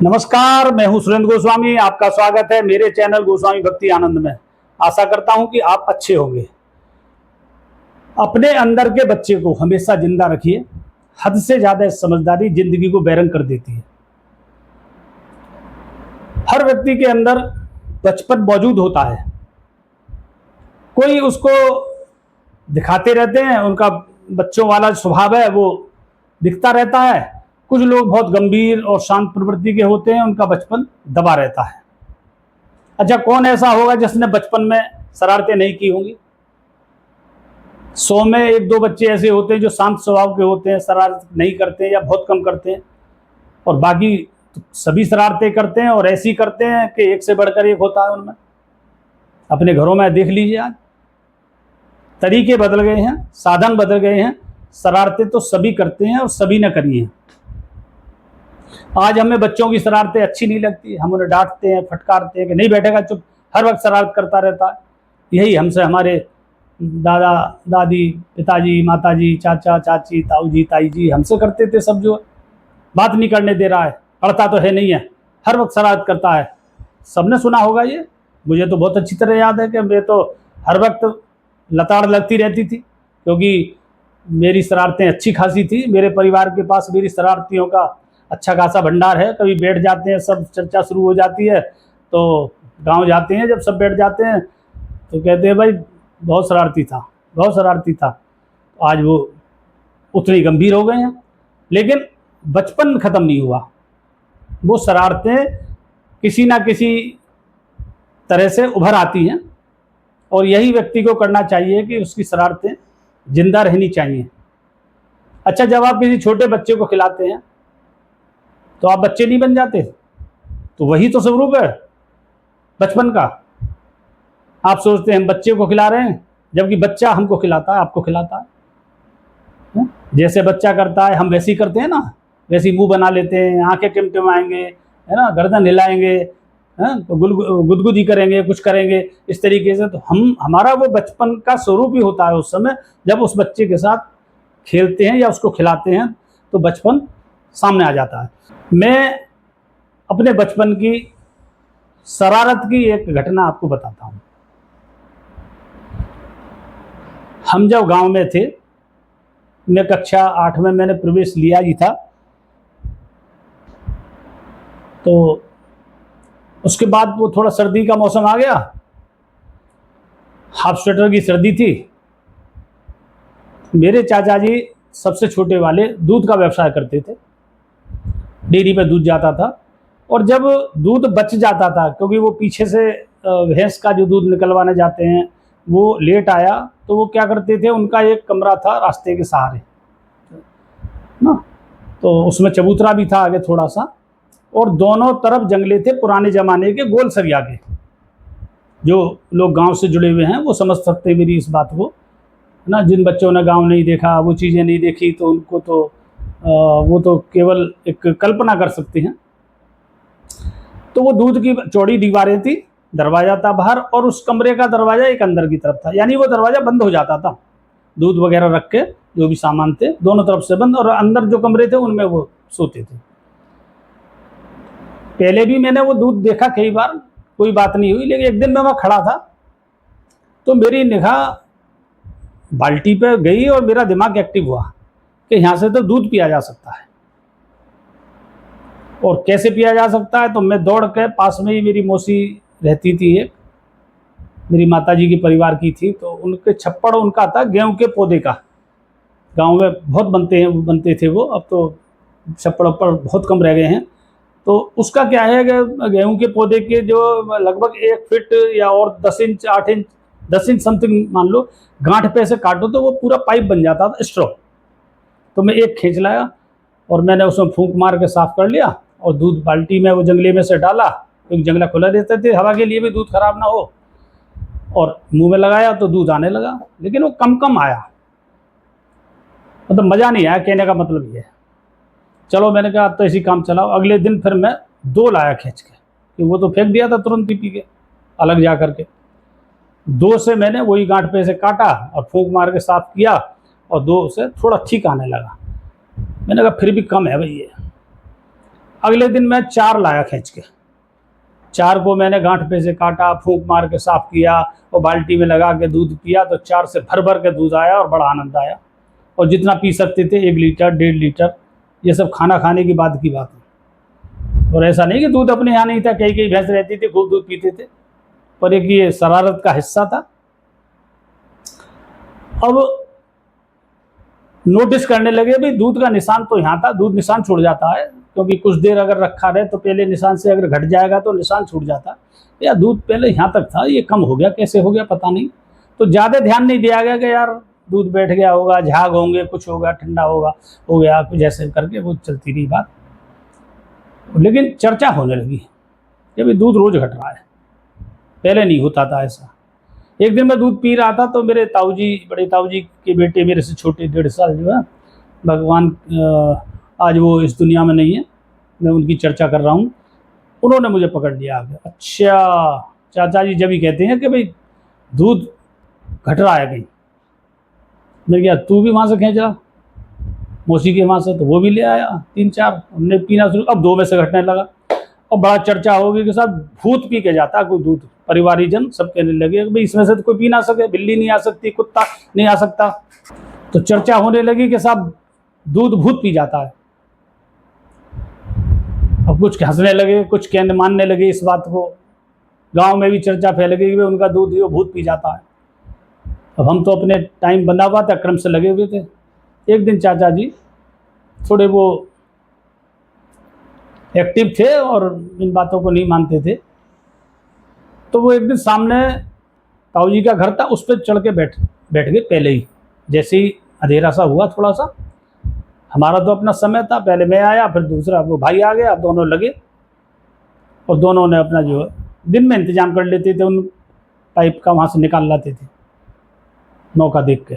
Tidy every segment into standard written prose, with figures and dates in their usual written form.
नमस्कार, मैं हूं सुरेंद्र गोस्वामी। आपका स्वागत है मेरे चैनल गोस्वामी भक्ति आनंद में। आशा करता हूं कि आप अच्छे होंगे। अपने अंदर के बच्चे को हमेशा जिंदा रखिए। हद से ज्यादा समझदारी जिंदगी को बैरंग कर देती है। हर व्यक्ति के अंदर बचपन मौजूद होता है। कोई उसको दिखाते रहते हैं, उनका बच्चों वाला स्वभाव है वो दिखता रहता है। कुछ लोग बहुत गंभीर और शांत प्रवृत्ति के होते हैं, उनका बचपन दबा रहता है। अच्छा, कौन ऐसा होगा जिसने बचपन में शरारतें नहीं की होंगी? 100 में 1-2 बच्चे ऐसे होते हैं जो शांत स्वभाव के होते हैं, शरारत नहीं करते हैं या बहुत कम करते हैं, और बाकी तो सभी शरारतें करते हैं और ऐसी करते हैं कि एक से बढ़कर एक होता है उनमें। अपने घरों में देख लीजिए, आज तरीके बदल गए हैं, साधन बदल गए हैं। शरारतें तो सभी करते हैं और सभी ने करी हैं। आज हमें बच्चों की शरारतें अच्छी नहीं लगती, हम उन्हें डांटते हैं, फटकारते हैं कि नहीं बैठेगा चुप, हर वक्त शरारत करता रहता है। यही हमसे हमारे दादा दादी, पिताजी, माताजी, चाचा चाची, ताऊ जी, ताई जी हमसे करते थे सब। जो बात नहीं करने दे रहा है, पढ़ता तो है नहीं है, हर वक्त शरारत करता है। सबने सुना होगा ये। मुझे तो बहुत अच्छी तरह याद है कि मैं तो हर वक्त लताड़ लगती रहती थी, क्योंकि मेरी शरारतें अच्छी खासी थी। मेरे परिवार के पास मेरी शरारतियों का अच्छा खासा भंडार है। कभी बैठ जाते हैं सब, चर्चा शुरू हो जाती है तो गांव जाते हैं, जब सब बैठ जाते हैं तो कहते हैं भाई बहुत शरारती था, बहुत शरारती था। आज वो उतने गंभीर हो गए हैं, लेकिन बचपन खत्म नहीं हुआ। वो शरारतें किसी ना किसी तरह से उभर आती हैं, और यही व्यक्ति को करना चाहिए कि उसकी शरारतें जिंदा रहनी चाहिए। अच्छा, जब आप किसी छोटे बच्चे को खिलाते हैं तो आप बच्चे नहीं बन जाते? तो वही तो स्वरूप है बचपन का। आप सोचते हैं हम बच्चे को खिला रहे हैं, जबकि बच्चा हमको खिलाता है, आपको खिलाता है। जैसे बच्चा करता है हम वैसे ही करते हैं ना, वैसे ही मुंह बना लेते हैं, आंखें टिमटिमाएंगे, है ना, गर्दन हिलाएंगे, तो गुदगुदी करेंगे, कुछ करेंगे इस तरीके से। तो हमारा वो बचपन का स्वरूप ही होता है। उस समय जब उस बच्चे के साथ खेलते हैं या उसको खिलाते हैं तो बचपन सामने आ जाता है। मैं अपने बचपन की शरारत की एक घटना आपको बताता हूँ। हम जब गांव में थे, मैं कक्षा 8 में मैंने प्रवेश लिया ही था, तो उसके बाद वो थोड़ा सर्दी का मौसम आ गया। हाफ स्वेटर की सर्दी थी। मेरे चाचा जी सबसे छोटे वाले दूध का व्यवसाय करते थे, डेयरी पे दूध जाता था। और जब दूध बच जाता था, क्योंकि वो पीछे से भैंस का जो दूध निकलवाने जाते हैं वो लेट आया, तो वो क्या करते थे, उनका एक कमरा था रास्ते के सहारे ना, तो उसमें चबूतरा भी था आगे थोड़ा सा, और दोनों तरफ जंगले थे पुराने ज़माने के, गोल सरिया के। जो लोग गांव से जुड़े हुए हैं वो समझ सकते हैं मेरी इस बात को ना। जिन बच्चों ने गांव नहीं देखा, वो चीज़ें नहीं देखी, तो उनको तो वो तो केवल एक कल्पना कर सकते हैं। तो वो दूध की चौड़ी दीवारें थी, दरवाज़ा था बाहर, और उस कमरे का दरवाज़ा एक अंदर की तरफ था, यानी वो दरवाज़ा बंद हो जाता था। दूध वगैरह रख के जो भी सामान थे दोनों तरफ से बंद, और अंदर जो कमरे थे उनमें वो सोते थे। पहले भी मैंने वो दूध देखा कई बार, कोई बात नहीं हुई, लेकिन एक दिन मैं वहाँ खड़ा था तो मेरी निगाह बाल्टी पे गई और मेरा दिमाग एक्टिव हुआ कि यहाँ से तो दूध पिया जा सकता है। और कैसे पिया जा सकता है? तो मैं दौड़ के, पास में ही मेरी मौसी रहती थी एक, मेरी माताजी की परिवार की थी, तो उनके छप्पड़ उनका था गेहूं के पौधे का। गांव में बहुत बनते थे वो, अब तो छप्पड़ पर बहुत कम रह गए हैं। तो उसका क्या है कि गेहूं के पौधे के जो लगभग 1 फीट या और 10 इंच 8 इंच 10 इंच समथिंग मान लो, गांठ पे से काटो तो वो पूरा पाइप बन जाता था, स्ट्रॉ। तो मैं एक खींच लाया और मैंने उसमें फूंक मार के साफ कर लिया, और दूध बाल्टी में वो जंगले में से डाला, क्योंकि जंगला खुला रहते थे, हवा के लिए भी दूध खराब ना हो, और मुंह में लगाया तो दूध आने लगा। लेकिन वो कम कम आया, मतलब मज़ा नहीं आया, कहने का मतलब ये है। चलो, मैंने कहा अब तो इसी काम चलाओ। अगले दिन फिर मैं 2 लाया खींच के, कि वो तो फेंक दिया था तुरंत ही पी के अलग जा करके। 2 से मैंने वही गांठ पे से काटा और फूंक मार के साफ किया, और 2 से थोड़ा ठीक आने लगा। मैंने कहा फिर भी कम है भाई ये। अगले दिन मैं 4 लाया खींच के। 4 को मैंने गांठ पे से काटा, फूंक मार के साफ किया और बाल्टी में लगा के दूध पिया, तो 4 से भर भर के दूध आया और बड़ा आनंद आया। और जितना पी सकते थे 1 लीटर 1.5 लीटर, ये सब खाना खाने की बात है। और ऐसा नहीं कि दूध अपने यहाँ नहीं था, कई भैंस रहती थी खूब दूध पीते थे, पर एक ये शरारत का हिस्सा था। अब नोटिस करने लगे भाई दूध का निशान तो यहाँ था, दूध निशान छूट जाता है, क्योंकि कुछ देर अगर रखा रहे तो पहले निशान से अगर घट जाएगा तो निशान छूट जाता। या दूध पहले यहाँ तक था, ये कम हो गया, कैसे हो गया पता नहीं। तो ज़्यादा ध्यान नहीं दिया गया कि यार दूध बैठ गया होगा, झाग होंगे, कुछ होगा, ठंडा होगा, हो गया कुछ, ऐसे करके वो चलती रही बात। लेकिन चर्चा होने लगी कि भाई दूध रोज घट रहा है, पहले नहीं होता था ऐसा। एक दिन मैं दूध पी रहा था तो मेरे ताऊजी, बड़े ताऊजी के बेटे, मेरे से छोटे 1.5 साल जो है, भगवान आज वो इस दुनिया में नहीं है, मैं उनकी चर्चा कर रहा हूँ, उन्होंने मुझे पकड़ लिया आगे। अच्छा चाचा जी जब ही कहते हैं कि भाई दूध घट रहा है कहीं, मैं क्या तू भी वहाँ से खींच रहा, मौसी के वहाँ से, तो वो भी ले आया 3-4, हमने पीना शुरू, अब 2 में से घटने लगा। और बड़ा चर्चा हो गई कि साहब भूत पी के जाता कोई दूध, परिवारीजन सब कहने लगे भाई इसमें से तो कोई पी ना सके, बिल्ली नहीं आ सकती, कुत्ता नहीं आ सकता। तो चर्चा होने लगी कि साहब दूध भूत पी जाता है। अब कुछ हंसने लगे, कुछ कहने मानने लगे इस बात को, गांव में भी चर्चा फैल गई कि उनका दूध ये भूत पी जाता है। अब हम तो अपने टाइम बंधा हुआ था, क्रम से लगे हुए थे। एक दिन चाचा जी थोड़े वो एक्टिव थे और इन बातों को नहीं मानते थे, तो वो एक दिन सामने ताऊ जी का घर था, उस पर चढ़ के बैठ गए पहले ही, जैसे ही अंधेरा सा हुआ थोड़ा सा। हमारा तो अपना समय था, पहले मैं आया फिर दूसरा वो भाई आ गया, दोनों लगे और दोनों ने अपना जो दिन में इंतजाम कर लेते थे, उन पाइप का वहाँ से निकाल लाते थे मौका देख के,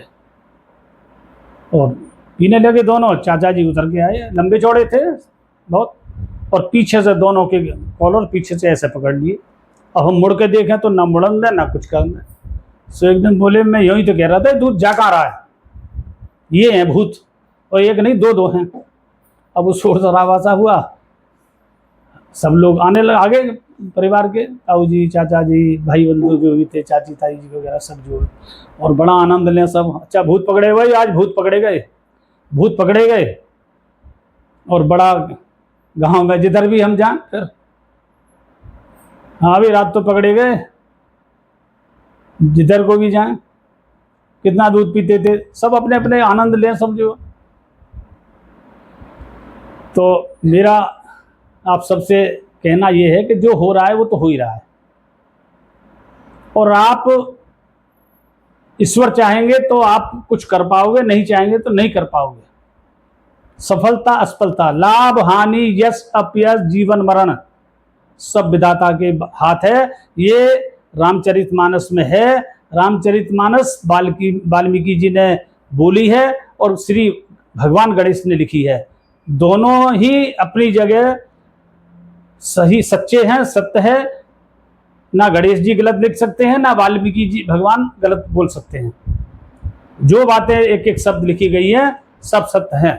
और पीने लगे दोनों। चाचा जी उतर के आए, लंबे चौड़े थे बहुत, और पीछे से दोनों के कॉलर पीछे से ऐसे पकड़ लिए। अब हम मुड़ के देखें तो ना मुड़न दे ना कुछ करना। सो एक दिन बोले मैं यूँ ही तो कह रहा था दूध जा कहाँ रहा है, ये हैं भूत, और एक नहीं 2 हैं। अब वो शोर शराबा सा हुआ, सब लोग आने लगे आगे, परिवार के ताऊ जी, चाचा जी, भाई बंधु जो भी थे, चाची ताई जी वगैरह सब जो, और बड़ा आनंद लें सब। अच्छा भूत पकड़े भाई, आज भूत पकड़े गए, भूत पकड़े गए। और बड़ा गांव में जिधर भी हम जाएं फिर, हाँ भी रात तो पकड़े गए, जिधर को भी जाएं, कितना दूध पीते थे, सब अपने अपने आनंद लें सब जो। तो मेरा आप सबसे कहना यह है कि जो हो रहा है वो तो हो ही रहा है, और आप ईश्वर चाहेंगे तो आप कुछ कर पाओगे, नहीं चाहेंगे तो नहीं कर पाओगे। सफलता असफलता, लाभ हानि, यश अपयश, जीवन मरण सब विधाता के हाथ है। ये रामचरितमानस में है। रामचरितमानस वाल्मीकि जी ने बोली है और श्री भगवान गणेश ने लिखी है। दोनों ही अपनी जगह सही सच्चे हैं, सत्य है। ना गणेश जी गलत लिख सकते हैं, ना वाल्मीकि जी भगवान गलत बोल सकते हैं। जो बातें एक एक शब्द लिखी गई हैं सब सत्य हैं।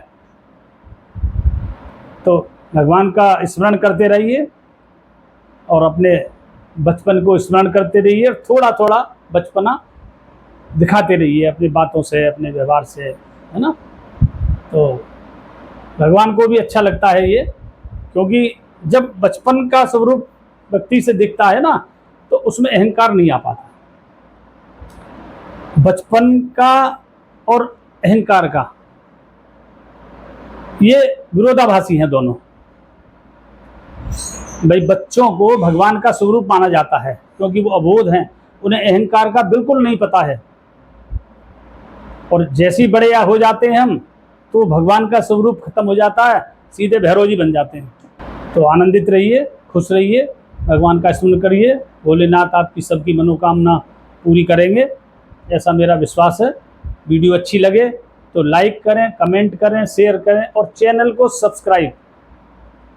तो भगवान का स्मरण करते रहिए और अपने बचपन को स्मरण करते रहिए, थोड़ा थोड़ा बचपना दिखाते रहिए अपनी बातों से, अपने व्यवहार से, है ना। तो भगवान को भी अच्छा लगता है ये, क्योंकि जब बचपन का स्वरूप व्यक्ति से दिखता है ना तो उसमें अहंकार नहीं आ पाता। बचपन का और अहंकार का ये विरोधाभासी हैं दोनों। भाई बच्चों को भगवान का स्वरूप माना जाता है क्योंकि वो अबोध हैं, उन्हें अहंकार का बिल्कुल नहीं पता है। और जैसे ही बड़े हो जाते हैं हम तो भगवान का स्वरूप खत्म हो जाता है, सीधे भैरव जी बन जाते हैं। तो आनंदित रहिए, खुश रहिए, भगवान का स्मरण करिए। भोलेनाथ आपकी सबकी मनोकामना पूरी करेंगे, ऐसा मेरा विश्वास है। वीडियो अच्छी लगे तो लाइक करें, कमेंट करें, शेयर करें और चैनल को सब्सक्राइब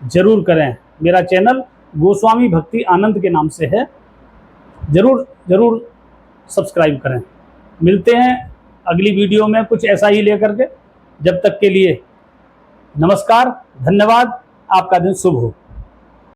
जरूर करें। मेरा चैनल गोस्वामी भक्ति आनंद के नाम से है, जरूर जरूर सब्सक्राइब करें। मिलते हैं अगली वीडियो में कुछ ऐसा ही लेकर के। जब तक के लिए नमस्कार, धन्यवाद, आपका दिन शुभ हो।